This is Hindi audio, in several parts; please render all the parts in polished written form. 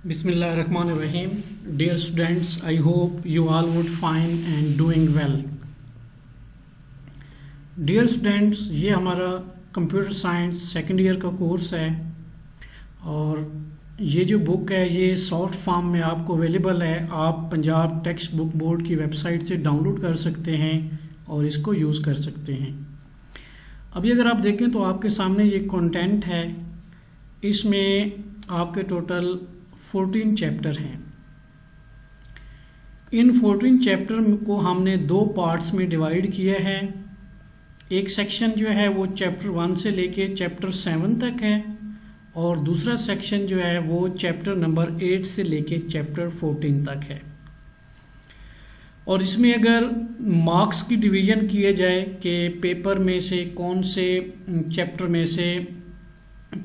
Bismillahirrahmanirrahim. Dear students, I hope you all would find and doing well. Dear students, ये हमारा कंप्यूटर साइंस सेकेंड ईयर का कोर्स है और ये जो बुक है ये सॉफ्ट फॉर्म में आपको अवेलेबल है। आप पंजाब टेक्स्ट बुक बोर्ड की वेबसाइट से डाउनलोड कर सकते हैं और इसको यूज़ कर सकते हैं। अभी अगर आप देखें तो आपके सामने ये कंटेंट है, इसमें आपके टोटल 14 चैप्टर हैं। इन 14 चैप्टर को हमने दो पार्ट्स में डिवाइड किया है। एक सेक्शन जो है वो चैप्टर 1 से लेके चैप्टर 7 तक है और दूसरा सेक्शन जो है वो चैप्टर नंबर 8 से लेके चैप्टर 14 तक है। और इसमें अगर मार्क्स की डिवीज़न किए जाए कि पेपर में से कौन से चैप्टर में से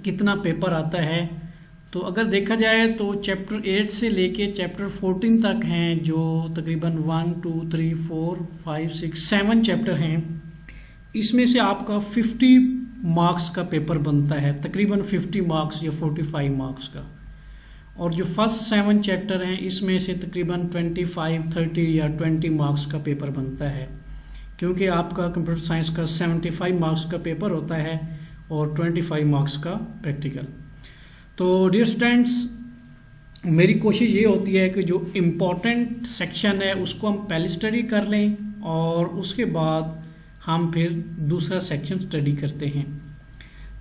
कितना पेपर आता है, तो अगर देखा जाए तो चैप्टर 8 से लेके चैप्टर 14 तक हैं, जो तकरीबन 1 2 3 4 5 6 7 चैप्टर हैं। इसमें से आपका 50 मार्क्स का पेपर बनता है, तकरीबन 50 मार्क्स या 45 मार्क्स का। और जो फर्स्ट 7 चैप्टर हैं इसमें से तकरीबन 25 30 या 20 मार्क्स का पेपर बनता है, क्योंकि आपका कंप्यूटर साइंस का 75 मार्क्स का पेपर होता है और 25 मार्क्स का प्रैक्टिकल। तो डियर स्टूडेंट्स, मेरी कोशिश ये होती है कि जो इम्पोर्टेंट सेक्शन है उसको हम पहले स्टडी कर लें और उसके बाद हम फिर दूसरा सेक्शन स्टडी करते हैं।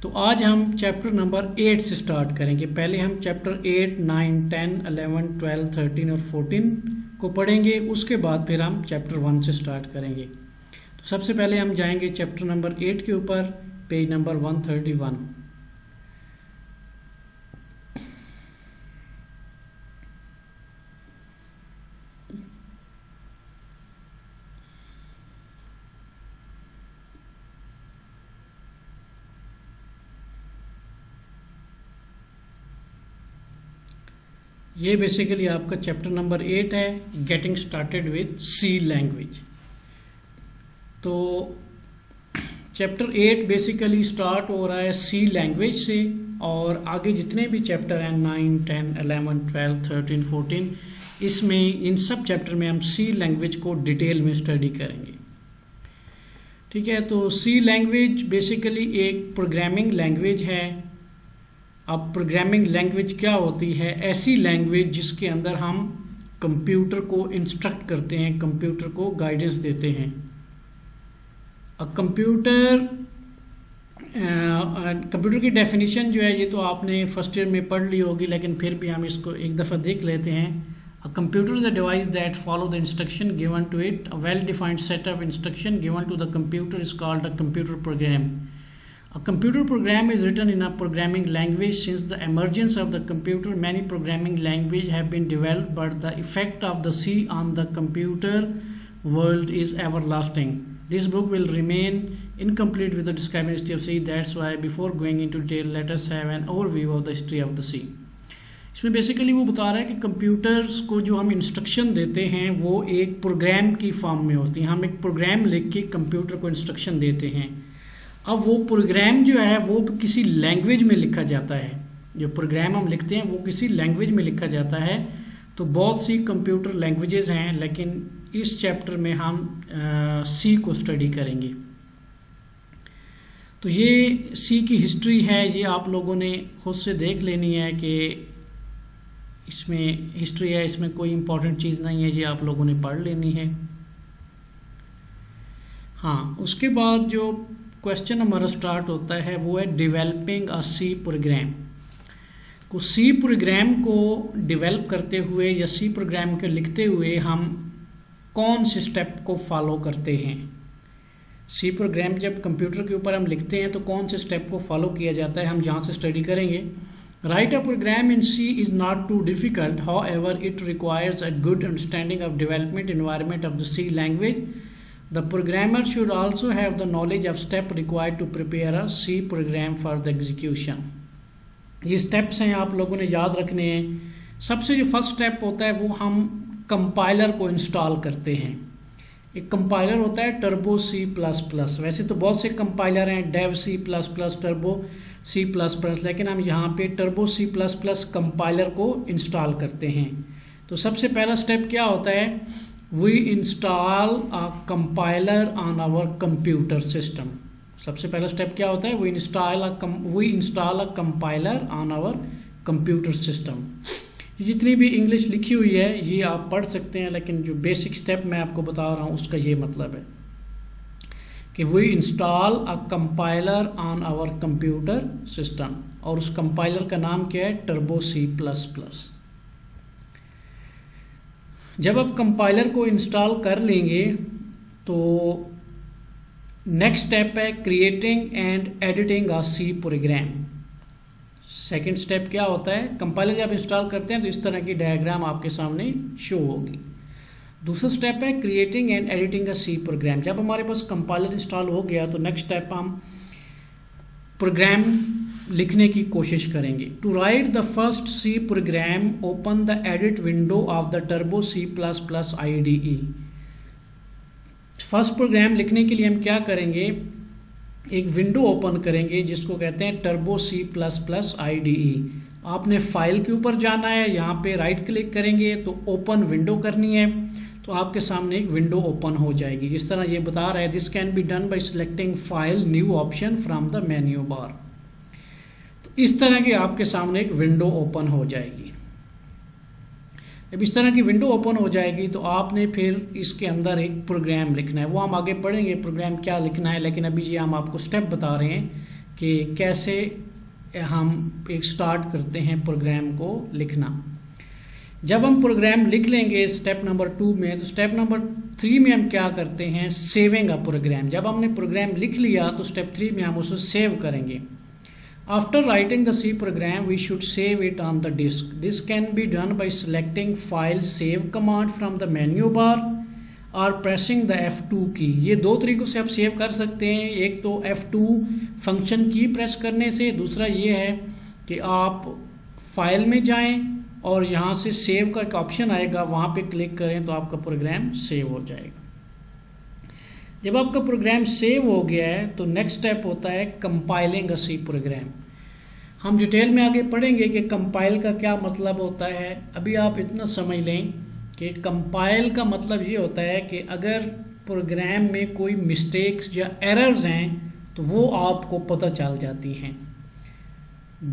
तो आज हम चैप्टर नंबर 8 से स्टार्ट करेंगे। पहले हम चैप्टर 8 9 10 11 12 13 और 14 को पढ़ेंगे, उसके बाद फिर हम चैप्टर 1 से स्टार्ट करेंगे। तो सबसे पहले हम जाएंगे चैप्टर नंबर 8 के ऊपर, पेज नंबर 131। ये बेसिकली आपका चैप्टर नंबर 8 है, getting started with C language. तो चैप्टर 8 बेसिकली स्टार्ट हो रहा है सी लैंग्वेज से और आगे जितने भी चैप्टर हैं 9 10 11 12 13 14, इसमें इन सब चैप्टर में हम सी लैंग्वेज को डिटेल में स्टडी करेंगे। ठीक है, तो सी लैंग्वेज बेसिकली एक प्रोग्रामिंग लैंग्वेज है। अब प्रोग्रामिंग लैंग्वेज क्या होती है? ऐसी लैंग्वेज जिसके अंदर हम कंप्यूटर को इंस्ट्रक्ट करते हैं, कंप्यूटर को गाइडेंस देते हैं। अब कंप्यूटर की डेफिनेशन जो है ये तो आपने फर्स्ट ईयर में पढ़ ली होगी, लेकिन फिर भी हम इसको एक दफ़ा देख लेते हैं। A computer is a device that follow the instruction given to it. A well defined set of instruction given to the computer is called a computer program. A computer program is written in a programming language. Since the emergence of the computer, many programming languages have been developed, but the effect of the C on the computer world is everlasting. This book will remain incomplete with the describing history of C. That's why before going into detail, let us have an overview of the history of the C. इसमें बेसिकली वो बता रहा है कि कंप्यूटर्स को जो हम इंस्ट्रक्शन देते हैं वो एक प्रोग्राम की फॉर्म में होती हैं। हम एक प्रोग्राम लिख के कंप्यूटर को इंस्ट्रक्शन देते हैं। अब वो प्रोग्राम जो है वो किसी लैंग्वेज में लिखा जाता है। जो प्रोग्राम हम लिखते हैं वो किसी लैंग्वेज में लिखा जाता है। तो बहुत सी कंप्यूटर लैंग्वेजेस हैं, लेकिन इस चैप्टर में हम सी को स्टडी करेंगे। तो ये सी की हिस्ट्री है, ये आप लोगों ने खुद से देख लेनी है कि इसमें हिस्ट्री है, इसमें कोई इंपॉर्टेंट चीज़ नहीं है, ये आप लोगों ने पढ़ लेनी है। हाँ, उसके बाद जो क्वेश्चन हमारा स्टार्ट होता है वो है डेवलपिंग अ सी प्रोग्राम। को सी प्रोग्राम को डेवलप करते हुए या सी प्रोग्राम को लिखते हुए हम कौन से स्टेप को फॉलो करते हैं। सी प्रोग्राम जब कंप्यूटर के ऊपर हम लिखते हैं तो कौन से स्टेप को फॉलो किया जाता है, हम जहाँ से स्टडी करेंगे। Write a program in C is not too difficult, however it requires a good understanding of development environment of the C language. The programmer should also have the knowledge of step required to prepare a C program for the execution. ये स्टेप्स हैं, आप लोगों ने याद रखने हैं। सबसे जो फर्स्ट स्टेप होता है वो हम कंपाइलर को इंस्टॉल करते हैं। एक कंपाइलर होता है टर्बो C++। वैसे तो बहुत से कंपाइलर हैं, डेव C++, टर्बो। C++, लेकिन हम यहाँ पे टर्बो C++ कंपाइलर को इंस्टॉल करते हैं। तो सबसे पहला स्टेप क्या होता है, we install a compiler on our computer system. सबसे पहला स्टेप क्या होता है, we install a compiler on our computer system. जितनी भी इंग्लिश लिखी हुई है ये आप पढ़ सकते हैं, लेकिन जो बेसिक स्टेप मैं आपको बता रहा हूँ उसका ये मतलब है कि we install a compiler on our computer system, और उस कंपाइलर का नाम क्या है, टर्बो C++। जब आप कंपाइलर को इंस्टॉल कर लेंगे तो नेक्स्ट स्टेप है creating and editing a C program. Second step क्या होता है, कंपाइलर जब इंस्टॉल करते हैं तो इस तरह की डायग्राम आपके सामने शो होगी। दूसरा स्टेप है creating and editing a C program. जब हमारे पास कंपाइलर इंस्टॉल हो गया तो नेक्स्ट स्टेप हम प्रोग्राम लिखने की कोशिश करेंगे। To write the first C program open the edit window of the turbo C++ IDE। First program लिखने के लिए हम क्या करेंगे, एक विंडो ओपन करेंगे जिसको कहते हैं टर्बो C++ IDE। आपने फाइल के ऊपर जाना है, यहाँ पे राइट क्लिक करेंगे तो ओपन विंडो करनी है, तो आपके सामने एक विंडो ओपन हो जाएगी। जिस तरह ये बता रहा है, this can be done by selecting file new option from the menu बार। तो इस तरह की आपके सामने एक विंडो ओपन हो जाएगी। जब इस तरह की विंडो ओपन हो जाएगी तो आपने फिर इसके अंदर एक प्रोग्राम लिखना है। वो हम आगे पढ़ेंगे प्रोग्राम क्या लिखना है, लेकिन अभी ये हम आपको स्टेप बता रहे हैं कि कैसे हम एक स्टार्ट करते हैं प्रोग्राम को लिखना। जब हम प्रोग्राम लिख लेंगे स्टेप नंबर 2 में, तो स्टेप नंबर 3 में हम क्या करते हैं, सेविंग अ प्रोग्राम। जब हमने प्रोग्राम लिख लिया तो स्टेप 3 में हम उसे सेव करेंगे। After writing the C program, we should save it on the disk. This can be done by selecting File Save command from the menu bar or pressing the F2 की। ये दो तरीकों से आप सेव कर सकते हैं, एक तो F2 फंक्शन की प्रेस करने से, दूसरा ये है कि आप फाइल में जाएं और यहाँ से सेव का एक ऑप्शन आएगा, वहाँ पे क्लिक करें तो आपका प्रोग्राम सेव हो जाएगा। जब आपका प्रोग्राम सेव हो गया है तो नेक्स्ट स्टेप होता है कंपाइलिंग अ C प्रोग्राम। हम डिटेल में आगे पढ़ेंगे कि कंपाइल का क्या मतलब होता है। अभी आप इतना समझ लें कि कंपाइल का मतलब ये होता है कि अगर प्रोग्राम में कोई मिस्टेक्स या एरर्स हैं तो वो आपको पता चल जाती हैं।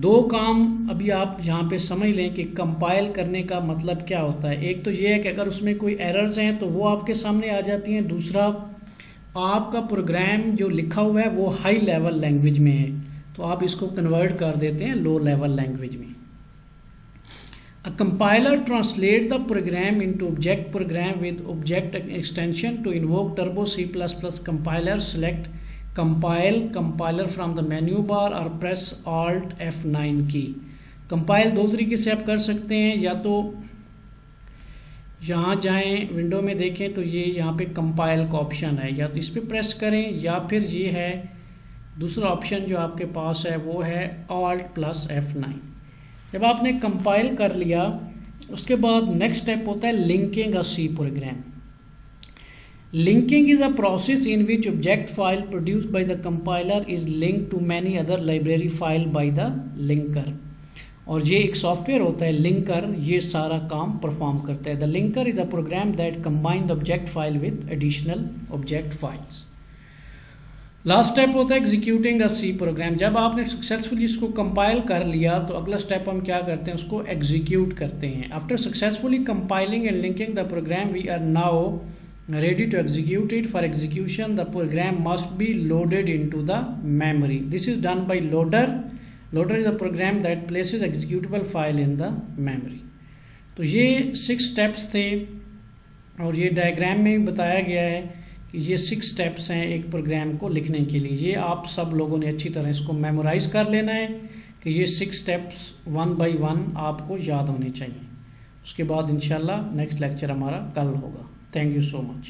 दो काम अभी आप यहाँ पे समझ लें कि कंपाइल करने का मतलब क्या होता है। एक तो ये है कि अगर उसमें कोई एरर्स हैं तो वो आपके सामने आ जाती हैं। दूसरा, आपका प्रोग्राम जो लिखा हुआ है वो हाई लेवल लैंग्वेज में है तो आप इसको कन्वर्ट कर देते हैं लो लेवल लैंग्वेज में। A compiler translate the program into object program with object extension to invoke Turbo C++ compiler. Select compile compiler from the menu bar और प्रेस Alt F9 की। कंपाइल दो तरीके से आप कर सकते हैं, या तो यहाँ जाएं विंडो में देखें तो ये यहाँ पे कंपाइल का ऑप्शन है, या तो इस पर प्रेस करें, या फिर ये है दूसरा ऑप्शन जो आपके पास है वो है Alt + F9। जब आपने कंपाइल कर लिया उसके बाद नेक्स्ट स्टेप होता है linking a C program. Linking is a process in which object file produced by the compiler is linked to many other library file by the linker. और ये एक सॉफ्टवेयर होता है लिंकर, ये सारा काम परफॉर्म करता है। The linker is a program that combine the object file with additional object files. Last step होता है एग्जीक्यूटिंग अ C प्रोग्राम। जब आपने सक्सेसफुली इसको कंपाइल कर लिया तो अगला स्टेप हम क्या करते हैं, उसको एग्जीक्यूट करते हैं। After successfully compiling and linking the program we are now ready to execute it. For execution the program must be loaded into the memory. This is done by loader. Loader is a program that places executable file in the memory. तो ये 6 steps थे और ये डायग्राम में बताया गया है कि ये 6 steps हैं एक प्रोग्राम को लिखने के लिए। ये आप सब लोगों ने अच्छी तरह इसको मेमोराइज कर लेना है कि ये 6 steps 1 by 1 आपको याद होने चाहिए। उसके बाद इंशाल्लाह नेक्स्ट लेक्चर हमारा कल होगा। Thank you so much.